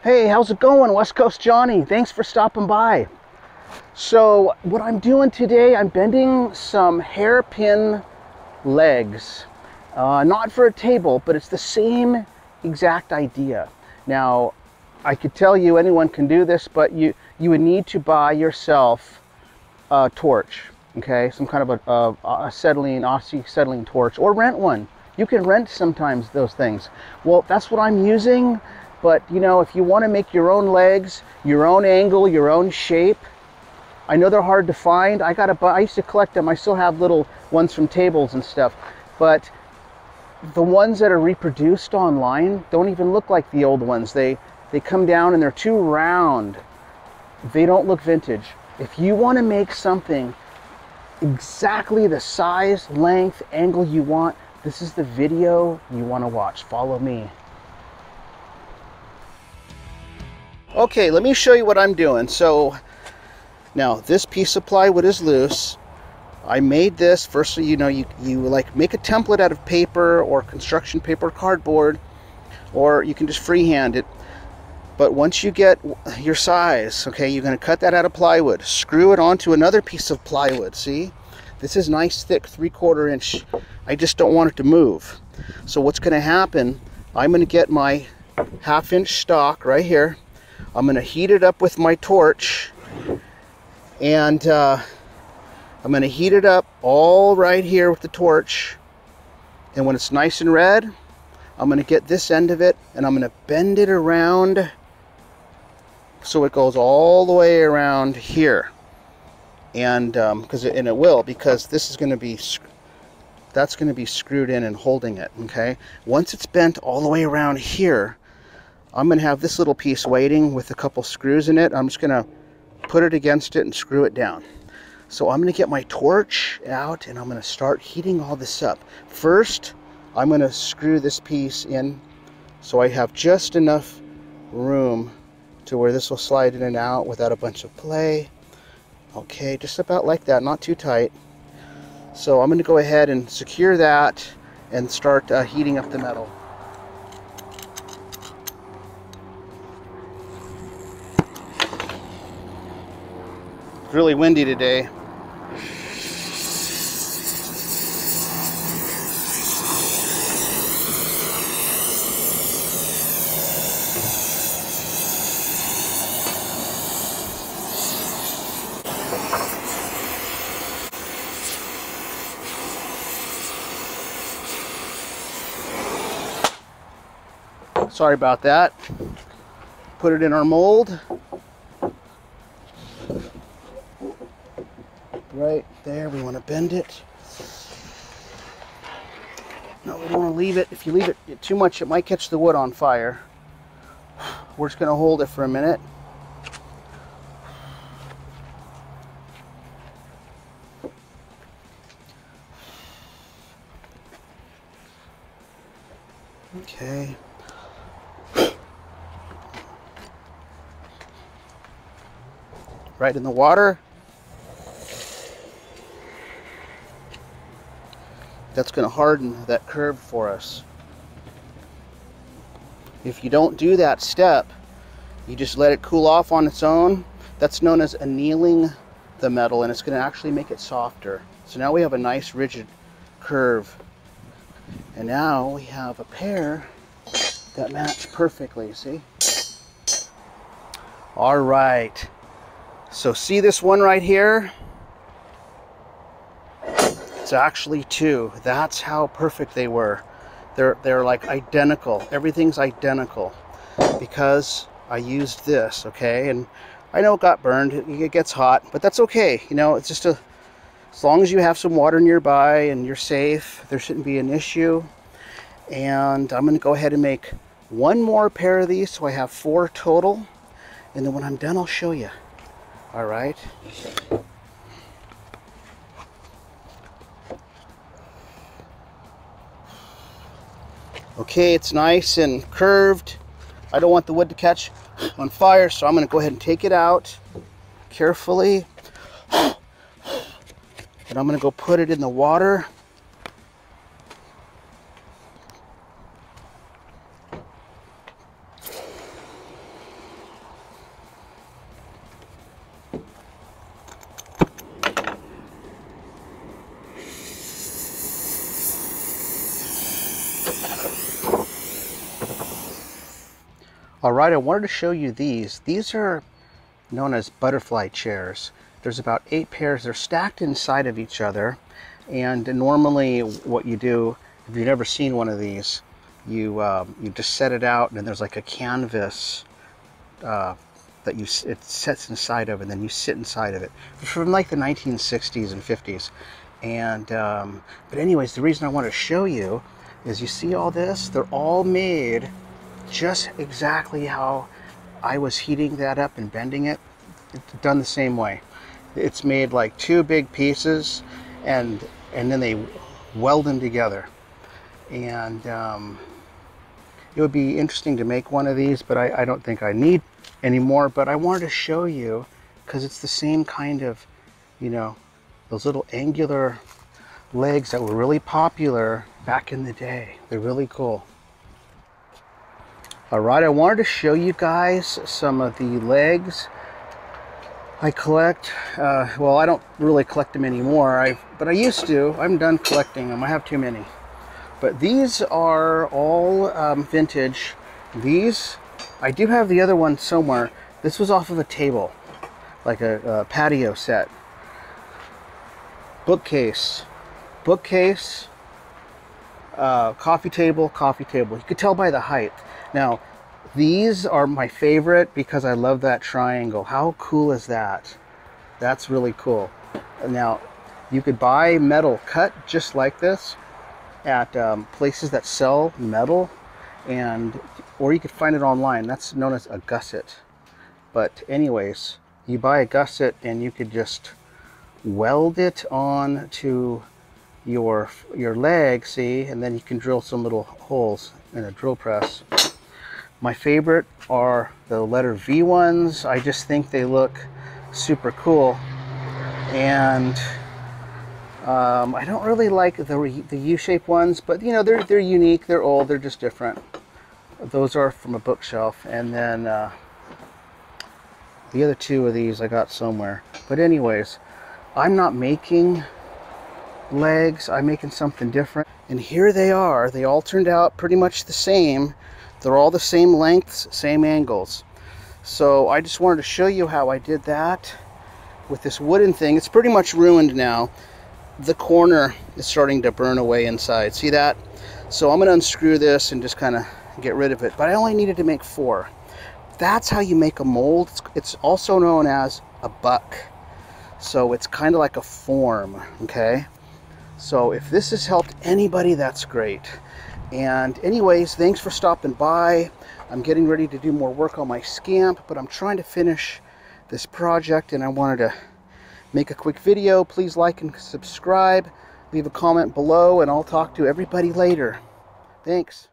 Hey, how's it going? West Coast Johnny. Thanks for stopping by. So what I'm doing today, I'm bending some hairpin legs. Not for a table, but it's the same exact idea. Now, I could tell you anyone can do this, but you would need to buy yourself a torch, okay? Some kind of a Aussie acetylene torch, or rent one. You can rent sometimes those things. Well, that's what I'm using. But you know, if you want to make your own legs, your own angle, your own shape, I know they're hard to find. I used to collect them. I still have little ones from tables and stuff. But the ones that are reproduced online don't even look like the old ones. They come down and they're too round. They don't look vintage. If you want to make something exactly the size, length, angle you want, this is the video you want to watch. Follow me. Okay, let me show you what I'm doing. So now this piece of plywood is loose. I made this first, so you know, you like make a template out of paper or construction paper, cardboard, or you can just freehand it. But once you get your size, okay, you're going to cut that out of plywood, screw it onto another piece of plywood. See, this is nice thick 3/4 inch. I just don't want it to move. So what's going to happen, I'm going to get my 1/2 inch stock right here. I'm going to heat it up with my torch, and I'm going to heat it up all right here with the torch. And when it's nice and red, I'm going to get this end of it and I'm going to bend it around so it goes all the way around here. And it will, because this is going to be, that's going to be screwed in and holding it. Okay, once it's bent all the way around here, I'm going to have this little piece waiting with a couple screws in it. I'm just going to put it against it and screw it down. So I'm going to get my torch out and I'm going to start heating all this up. First, I'm going to screw this piece in so I have just enough room to where this will slide in and out without a bunch of play. Okay, just about like that, not too tight. So I'm going to go ahead and secure that and start heating up the metal. Really windy today. Sorry about that. Put it in our mold. Right there, we want to bend it. No, we don't want to leave it. If you leave it too much, it might catch the wood on fire. We're just going to hold it for a minute. Okay. Right in the water. That's going to harden that curve for us. If you don't do that step, you just let it cool off on its own, that's known as annealing the metal, and it's going to actually make it softer. So now we have a nice rigid curve. And now we have a pair that match perfectly, see? All right. So see this one right here? It's actually two. That's how perfect they were. They're like identical. Everything's identical because I used this, okay? And I know it got burned. It gets hot, but that's okay. You know, it's just as long as you have some water nearby and you're safe, there shouldn't be an issue. And I'm going to go ahead and make one more pair of these, so I have 4 total. And then when I'm done, I'll show you. All right. Okay, it's nice and curved. I don't want the wood to catch on fire, so I'm going to go ahead and take it out carefully. And I'm going to go put it in the water. Alright, I wanted to show you these. These are known as butterfly chairs. There's about 8 pairs. They're stacked inside of each other. And normally what you do, if you've never seen one of these, you just set it out, and there's like a canvas that it sets inside of, and then you sit inside of it. From like the 1960s and 50s. And but anyways, the reason I want to show you is, you see all this? They're all made just exactly how I was heating that up and bending it. It's done the same way. It's made like 2 big pieces, and then they weld them together. And it would be interesting to make one of these, but I don't think I need any more. But I wanted to show you because it's the same kind of, you know, those little angular legs that were really popular back in the day. They're really cool. Alright, I wanted to show you guys some of the legs I collect. Well, I don't really collect them anymore, but I used to. I'm done collecting them. I have too many. But these are all vintage. These, I do have the other one somewhere. This was off of a table, like a patio set. Bookcase, coffee table. You could tell by the height. Now, these are my favorite because I love that triangle. How cool is that? That's really cool. Now, you could buy metal cut just like this at places that sell metal, or you could find it online. That's known as a gusset. But anyways, you buy a gusset and you could just weld it on to your leg, see, and then you can drill some little holes in a drill press. My favorite are the letter V ones. I just think they look super cool. And I don't really like the U-shaped ones, but you know, they're unique, they're old, they're just different. Those are from a bookshelf. And then the other 2 of these I got somewhere. But anyways, I'm not making legs, I'm making something different. And here they are. They all turned out pretty much the same. They're all the same lengths, same angles. So I just wanted to show you how I did that with this wooden thing. It's pretty much ruined now. The corner is starting to burn away inside. See that? So I'm going to unscrew this and just kind of get rid of it. But I only needed to make 4. That's how you make a mold. It's also known as a buck. So it's kind of like a form, okay? So if this has helped anybody, that's great. And anyways, thanks for stopping by. I'm getting ready to do more work on my scamp, but I'm trying to finish this project, and I wanted to make a quick video. Please like and subscribe. Leave a comment below, and I'll talk to everybody later. Thanks.